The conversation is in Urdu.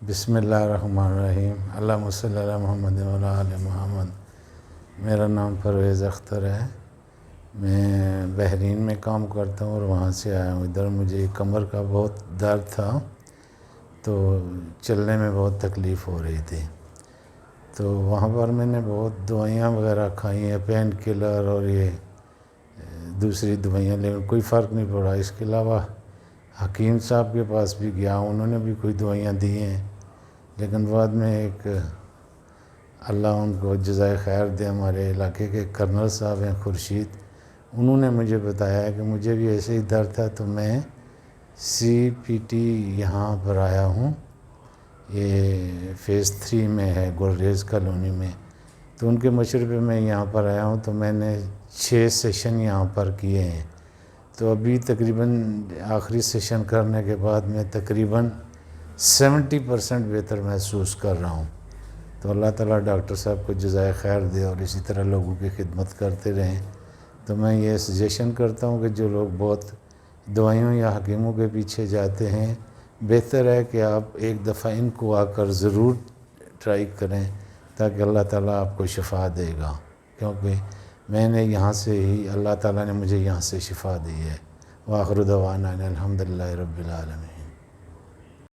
بسم اللہ الرحمن الرحیم اللہم صلی علی محمد وعلی آل محمد۔ میرا نام پرویز اختر ہے، میں بحرین میں کام کرتا ہوں اور وہاں سے آیا ہوں ادھر۔ مجھے کمر کا بہت درد تھا تو چلنے میں بہت تکلیف ہو رہی تھی، تو وہاں پر میں نے بہت دوائیاں وغیرہ کھائی ہیں، پین کلر اور یہ دوسری دوائیاں، لیکن کوئی فرق نہیں پڑا۔ اس کے علاوہ حکیم صاحب کے پاس بھی گیا، انہوں نے بھی کوئی دوائیاں دی ہیں، لیکن بعد میں ایک اللہ ان کو جزائے خیر دے، ہمارے علاقے کے کرنل صاحب ہیں خورشید، انہوں نے مجھے بتایا کہ مجھے بھی ایسے ہی درد تھا، تو میں CPT یہاں پر آیا ہوں، یہ فیز 3 میں ہے گلریز کالونی میں، تو ان کے مشورے پہ میں یہاں پر آیا ہوں۔ تو میں نے 6 سیشن یہاں پر کیے ہیں، تو ابھی تقریباً آخری سیشن کرنے کے بعد میں تقریباً 70% بہتر محسوس کر رہا ہوں۔ تو اللہ تعالیٰ ڈاکٹر صاحب کو جزائے خیر دے اور اسی طرح لوگوں کی خدمت کرتے رہیں۔ تو میں یہ سجیشن کرتا ہوں کہ جو لوگ بہت دوائیوں یا حکیموں کے پیچھے جاتے ہیں، بہتر ہے کہ آپ ایک دفعہ ان کو آ کر ضرور ٹرائی کریں، تاکہ اللہ تعالیٰ آپ کو شفا دے گا، کیونکہ میں نے یہاں سے ہی، اللہ تعالیٰ نے مجھے یہاں سے شفا دی ہے۔ وآخر دعوانا ان الحمدللہ رب العالمین۔